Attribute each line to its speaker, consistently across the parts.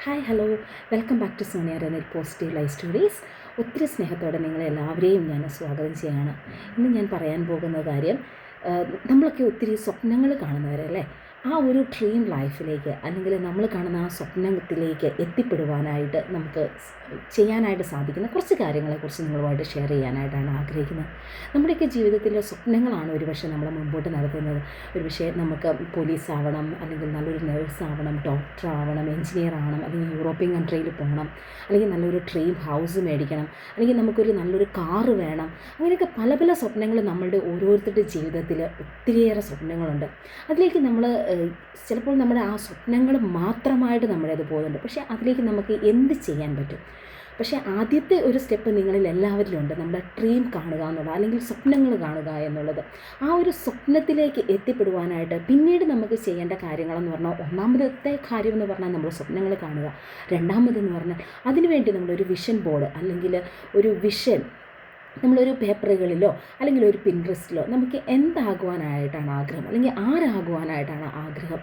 Speaker 1: Hi hello, welcome back to Sonia Renil positive life stories. ഒത്തിരി സ്നേഹത്തോടെ നിങ്ങളെല്ലാവരെയും ഞാൻ സ്വാഗതം ചെയ്യുകയാണ്. ഇന്ന് ഞാൻ പറയാൻ പോകുന്ന കാര്യം, നമ്മളൊക്കെ ഒത്തിരി സ്വപ്നങ്ങൾ കാണുന്നവരല്ലേ. ആ ഒരു ഡ്രീം ലൈഫിലേക്ക് അല്ലെങ്കിൽ നമ്മൾ കാണുന്ന ആ സ്വപ്നത്തിലേക്ക് എത്തിപ്പെടുവാനായിട്ട് നമുക്ക് ചെയ്യാനായിട്ട് സാധിക്കുന്ന കുറച്ച് കാര്യങ്ങളെക്കുറിച്ച് നിങ്ങളുമായിട്ട് ഷെയർ ചെയ്യാനായിട്ടാണ് ആഗ്രഹിക്കുന്നത്. നമ്മുടെയൊക്കെ ജീവിതത്തിലെ സ്വപ്നങ്ങളാണ് ഒരുപക്ഷെ നമ്മളെ മുമ്പോട്ട് നടത്തുന്നത്. ഒരുപക്ഷെ നമുക്ക് പോലീസ് ആവണം, അല്ലെങ്കിൽ നല്ലൊരു നേഴ്സ് ആവണം, ഡോക്ടർ ആവണം, എഞ്ചിനീയർ ആവണം, അല്ലെങ്കിൽ യൂറോപ്യൻ കൺട്രിയിൽ പോകണം, അല്ലെങ്കിൽ നല്ലൊരു ഡ്രീം ഹൗസ് മേടിക്കണം, അല്ലെങ്കിൽ നമുക്കൊരു നല്ലൊരു കാറ് വേണം. അങ്ങനെയൊക്കെ പല പല സ്വപ്നങ്ങൾ നമ്മളുടെ ഓരോരുത്തരുടെ ജീവിതത്തിൽ ഒത്തിരിയേറെ സ്വപ്നങ്ങളുണ്ട്. അതിലേക്ക് നമ്മൾ ചിലപ്പോൾ നമ്മുടെ ആ സ്വപ്നങ്ങൾ മാത്രമായിട്ട് നമ്മുടേത് പോകുന്നുണ്ട്. പക്ഷേ അതിലേക്ക് നമുക്ക് എന്ത് ചെയ്യാൻ പറ്റും? പക്ഷേ ആദ്യത്തെ ഒരു സ്റ്റെപ്പ് നിങ്ങളിൽ എല്ലാവരിലും ഉണ്ട്, നമ്മുടെ ഡ്രീം കാണുക എന്നുള്ളത്, അല്ലെങ്കിൽ സ്വപ്നങ്ങൾ കാണുക എന്നുള്ളത്. ആ ഒരു സ്വപ്നത്തിലേക്ക് എത്തിപ്പെടുവാനായിട്ട് പിന്നീട് നമുക്ക് ചെയ്യേണ്ട കാര്യങ്ങളെന്ന് പറഞ്ഞാൽ, ഒന്നാമത്തെ കാര്യം എന്ന് പറഞ്ഞാൽ നമ്മൾ സ്വപ്നങ്ങൾ കാണുക. രണ്ടാമതെന്ന് പറഞ്ഞാൽ അതിനുവേണ്ടി നമ്മളൊരു വിഷൻ ബോർഡ് അല്ലെങ്കിൽ ഒരു വിഷൻ നമ്മളൊരു പേപ്പറുകളിലോ അല്ലെങ്കിൽ ഒരു പിൻട്രസ്റ്റിലോ നമുക്ക് എന്താകുവാനായിട്ടാണ് ആഗ്രഹം, അല്ലെങ്കിൽ ആരാകുവാനായിട്ടാണ് ആഗ്രഹം,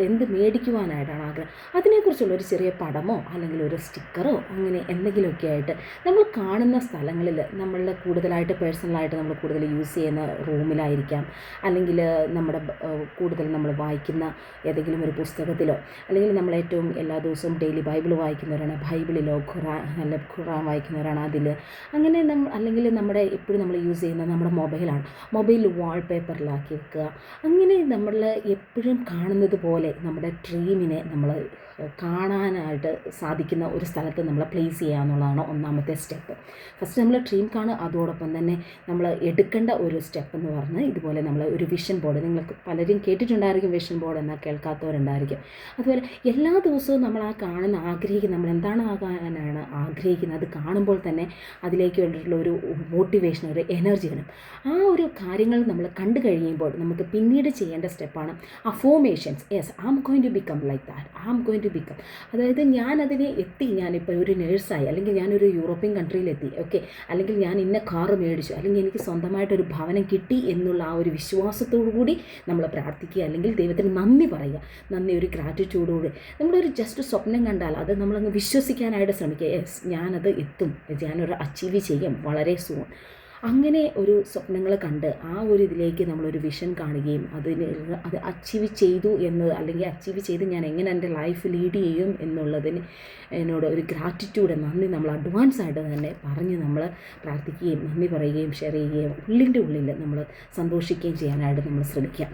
Speaker 1: എന്ത് മേടിക്കുവാനായിട്ടാണ് ആഗ്രഹം, അതിനെക്കുറിച്ചുള്ള ഒരു ചെറിയ പടമോ അല്ലെങ്കിൽ ഒരു സ്റ്റിക്കറോ അങ്ങനെ എന്തെങ്കിലുമൊക്കെ ആയിട്ട് നമ്മൾ കാണുന്ന സ്ഥലങ്ങളിൽ, നമ്മളുടെ കൂടുതലായിട്ട് പേഴ്സണലായിട്ട് നമ്മൾ കൂടുതൽ യൂസ് ചെയ്യുന്ന റൂമിലായിരിക്കാം, അല്ലെങ്കിൽ നമ്മുടെ കൂടുതൽ നമ്മൾ വായിക്കുന്ന ഏതെങ്കിലും ഒരു പുസ്തകത്തിലോ, അല്ലെങ്കിൽ നമ്മൾ ഏറ്റവും എല്ലാ ദിവസവും ഡെയിലി ബൈബിൾ വായിക്കുന്നവരാണ്, ബൈബിളിലോ ഖുറാൻ വായിക്കുന്നവരാണ് അതിൽ. അങ്ങനെ അല്ലെങ്കിൽ നമ്മുടെ എപ്പോഴും നമ്മൾ യൂസ് ചെയ്യുന്ന നമ്മുടെ മൊബൈൽ വാൾപേപ്പറിലാക്കി വെക്കുക. അങ്ങനെ നമ്മൾ എപ്പോഴും കാണുന്നത് പോലെ നമ്മുടെ ഡ്രീമിനെ നമ്മൾ കാണാനായിട്ട് സാധിക്കുന്ന ഒരു സ്ഥലത്ത് നമ്മൾ പ്ലേസ് ചെയ്യുക എന്നുള്ളതാണ് ഒന്നാമത്തെ സ്റ്റെപ്പ്. ഫസ്റ്റ് നമ്മൾ ഡ്രീം കാണുക, അതോടൊപ്പം തന്നെ നമ്മൾ എടുക്കേണ്ട ഒരു സ്റ്റെപ്പ് എന്ന് പറഞ്ഞാൽ ഇതുപോലെ നമ്മൾ ഒരു വിഷൻ ബോർഡ്, നിങ്ങൾക്ക് പലരും കേട്ടിട്ടുണ്ടായിരിക്കും വിഷൻ ബോർഡ് എന്നാൽ കേൾക്കാത്തവരുണ്ടായിരിക്കും. അതുപോലെ എല്ലാ ദിവസവും നമ്മൾ ആ കാണുന്ന ആഗ്രഹിക്കുന്ന, നമ്മൾ എന്താണ് ആകാനാണ് ആഗ്രഹിക്കുന്നത്, അത് കാണുമ്പോൾ തന്നെ അതിലേക്ക് വേണ്ടിയിട്ടുള്ള ഒരു മോട്ടിവേഷൻ, ഒരു എനർജി വേണം. ആ ഒരു കാര്യങ്ങൾ നമ്മൾ കണ്ടു കഴിയുമ്പോൾ നമുക്ക് പിന്നീട് ചെയ്യേണ്ട സ്റ്റെപ്പാണ് affirmations. Yes, I am going to become like that, I am going to become. അതായത് ഞാനതിനെ എത്തി, ഞാനിപ്പോൾ ഒരു നേഴ്സായി, അല്ലെങ്കിൽ ഞാനൊരു യൂറോപ്യൻ കൺട്രിയിലെത്തി, ഓക്കെ, അല്ലെങ്കിൽ ഞാൻ ഇന്ന കാറ് മേടിച്ചു, അല്ലെങ്കിൽ എനിക്ക് സ്വന്തമായിട്ടൊരു ഭവനം കിട്ടി എന്നുള്ള ആ ഒരു വിശ്വാസത്തോടു കൂടി നമ്മൾ പ്രാർത്ഥിക്കുക, അല്ലെങ്കിൽ ദൈവത്തിന് നന്ദി പറയുക. ഒരു ഗ്രാറ്റിറ്റ്യൂഡോട് നമ്മളൊരു ജസ്റ്റ് സ്വപ്നം കണ്ടാൽ അത് നമ്മളങ്ങ് വിശ്വസിക്കാനായിട്ട് ശ്രമിക്കുക. യെസ്, ഞാനത് എത്തും, ഞാനൊരു അച്ചീവ് ചെയ്യും വളരെ സൂൺ. അങ്ങനെ ഒരു സ്വപ്നങ്ങൾ കണ്ട് ആ ഒരു ഇതിലേക്ക് നമ്മളൊരു വിഷൻ കാണുകയും അത് അച്ചീവ് ചെയ്തു എന്ന്, അല്ലെങ്കിൽ അച്ചീവ് ചെയ്ത് ഞാൻ എങ്ങനെ എൻ്റെ ലൈഫ് ലീഡ് ചെയ്യും എന്നുള്ളതിന് എന്നോട് ഒരു ഗ്രാറ്റിറ്റ്യൂഡ്, നന്ദി നമ്മൾ അഡ്വാൻസ് ആയിട്ട് തന്നെ പറഞ്ഞ് നമ്മൾ പ്രാർത്ഥിക്കുകയും നന്ദി പറയുകയും ഷെയർ ചെയ്യുകയും ഉള്ളിൻ്റെ ഉള്ളിൽ നമ്മൾ സന്തോഷിക്കുകയും ചെയ്യാനായിട്ട് നമ്മൾ ശ്രമിക്കുക.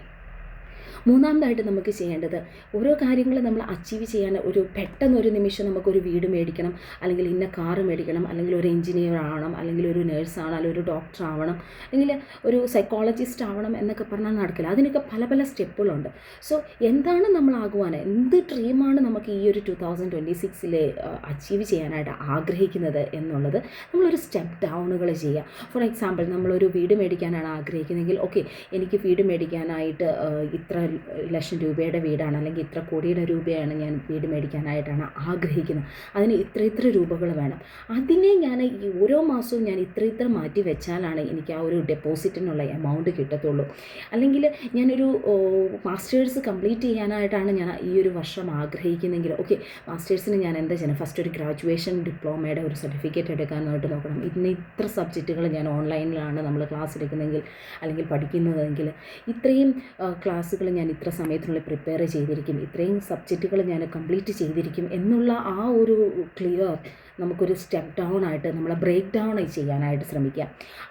Speaker 1: മൂന്നാമതായിട്ട് നമുക്ക് ചെയ്യേണ്ടത്, ഓരോ കാര്യങ്ങൾ നമ്മൾ അച്ചീവ് ചെയ്യാൻ പെട്ടെന്നൊരു നിമിഷം നമുക്കൊരു വീട് മേടിക്കണം, അല്ലെങ്കിൽ ഇന്ന കാറ് മേടിക്കണം, അല്ലെങ്കിൽ ഒരു എഞ്ചിനീയർ ആവണം, അല്ലെങ്കിൽ ഒരു നേഴ്സ് ആവണം, അല്ലെങ്കിൽ ഒരു ഡോക്ടർ ആവണം, അല്ലെങ്കിൽ ഒരു സൈക്കോളജിസ്റ്റ് ആവണം എന്നൊക്കെ പറഞ്ഞാൽ നടക്കില്ല. അതിനൊക്കെ പല പല സ്റ്റെപ്പുകളുണ്ട്. സോ എന്താണ് നമ്മളാകുവാൻ, എന്ത് ഡ്രീമാണ് നമുക്ക് ഈ ഒരു 2026 അച്ചീവ് ചെയ്യാനായിട്ട് ആഗ്രഹിക്കുന്നത് എന്നുള്ളത് നമ്മളൊരു സ്റ്റെപ്പ് ഡൗണുകൾ ചെയ്യുക. ഫോർ എക്സാമ്പിൾ, നമ്മളൊരു വീട് മേടിക്കാനാണ് ആഗ്രഹിക്കുന്നതെങ്കിൽ, ഓക്കെ, എനിക്ക് വീട് മേടിക്കാനായിട്ട് ഇത്ര ലക്ഷം രൂപയുടെ വീടാണ്, അല്ലെങ്കിൽ ഇത്ര കോടിയുടെ രൂപയാണ് ഞാൻ വീട് മേടിക്കാനായിട്ടാണ് ആഗ്രഹിക്കുന്നത്, അതിന് ഇത്ര രൂപകൾ വേണം, അതിനെ ഞാൻ ഈ ഓരോ മാസവും ഞാൻ ഇത്ര മാറ്റി വെച്ചാലാണ് എനിക്ക് ആ ഒരു ഡെപ്പോസിറ്റിനുള്ള എമൗണ്ട് കിട്ടത്തുള്ളൂ. അല്ലെങ്കിൽ ഞാനൊരു മാസ്റ്റേഴ്സ് കംപ്ലീറ്റ് ചെയ്യാനായിട്ടാണ് ഞാൻ ഈ ഒരു വർഷം ആഗ്രഹിക്കുന്നെങ്കിൽ, ഓക്കെ, മാസ്റ്റേഴ്സിന് ഞാൻ എന്താ ചെയ്യണം, ഫസ്റ്റ് ഒരു ഗ്രാജുവേഷൻ ഡിപ്ലോമയുടെ ഒരു സർട്ടിഫിക്കറ്റ് എടുക്കാനായിട്ട് നോക്കണം. ഇത്ര സബ്ജക്റ്റുകൾ ഞാൻ ഓൺലൈനിലാണ് നമ്മൾ ക്ലാസ് എടുക്കുന്നതെങ്കിൽ അല്ലെങ്കിൽ പഠിക്കുന്നതെങ്കിൽ ഇത്രയും ക്ലാസ്സുകൾ ഞാൻ ഇത്ര സമയത്തിനുള്ളിൽ പ്രിപ്പയർ ചെയ്തിരിക്കും, ഇത്രയും സബ്ജക്റ്റുകൾ ഞാൻ കംപ്ലീറ്റ് ചെയ്തിരിക്കും എന്നുള്ള ആ ഒരു ക്ലിയർ നമുക്കൊരു സ്റ്റെപ്പ് ഡൗൺ ആയിട്ട് നമ്മളെ ബ്രേക്ക് ഡൗൺ ചെയ്യാനായിട്ട് ശ്രമിക്കുക.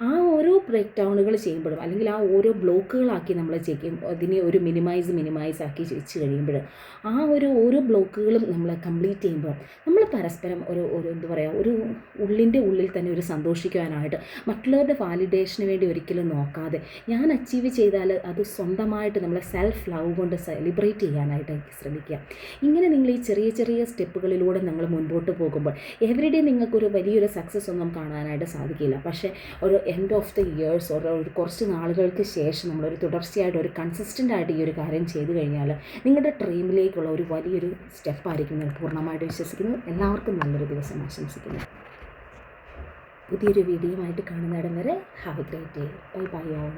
Speaker 1: ആ ഓരോ ബ്രേക്ക് ഡൗണുകൾ ചെയ്യുമ്പോഴും, അല്ലെങ്കിൽ ആ ഓരോ ബ്ലോക്കുകളാക്കി നമ്മൾ ചെയ്യും, അതിനെ ഒരു മിനിമൈസ് ആക്കി വെച്ച് കഴിയുമ്പോൾ ആ ഓരോ ബ്ലോക്കുകളും നമ്മൾ കംപ്ലീറ്റ് ചെയ്യുമ്പോൾ നമ്മൾ പരസ്പരം എന്താ പറയുക, ഒരു ഉള്ളിൻ്റെ ഉള്ളിൽ തന്നെ ഒരു സന്തോഷിക്കുവാനായിട്ട്, മറ്റുള്ളവരുടെ വാലിഡേഷന് വേണ്ടി ഒരിക്കലും നോക്കാതെ ഞാൻ അച്ചീവ് ചെയ്താൽ അത് സ്വന്തമായിട്ട് നമ്മളെ സെൽഫ് ലവ് കൊണ്ട് സെലിബ്രേറ്റ് ചെയ്യാനായിട്ട് ശ്രമിക്കുക. ഇങ്ങനെ നിങ്ങൾ ഈ ചെറിയ ചെറിയ സ്റ്റെപ്പുകളിലൂടെ നിങ്ങൾ മുൻപോട്ട് പോകുമ്പോൾ എവരിഡേ നിങ്ങൾക്കൊരു വലിയൊരു സക്സസ് ഒന്നും കാണാനായിട്ട് സാധിക്കില്ല. പക്ഷേ ഒരു എൻഡ് ഓഫ് ദ ഇയേഴ്സ് ഒരു കുറച്ച് നാളുകൾക്ക് ശേഷം നമ്മളൊരു തുടർച്ചയായിട്ട് ഒരു കൺസിസ്റ്റൻ്റ് ആയിട്ട് ഈ ഒരു കാര്യം ചെയ്തു കഴിഞ്ഞാൽ നിങ്ങളുടെ ഡ്രീമിലേക്കുള്ള ഒരു വലിയൊരു സ്റ്റെപ്പായിരിക്കും ഞാൻ പൂർണ്ണമായിട്ട് വിശ്വസിക്കുന്നു. എല്ലാവർക്കും നല്ലൊരു ദിവസം ആശംസിക്കുന്നു. പുതിയൊരു വീഡിയോയുമായിട്ട് കാണുന്നിടം വരെ have A great day. Bye bye all.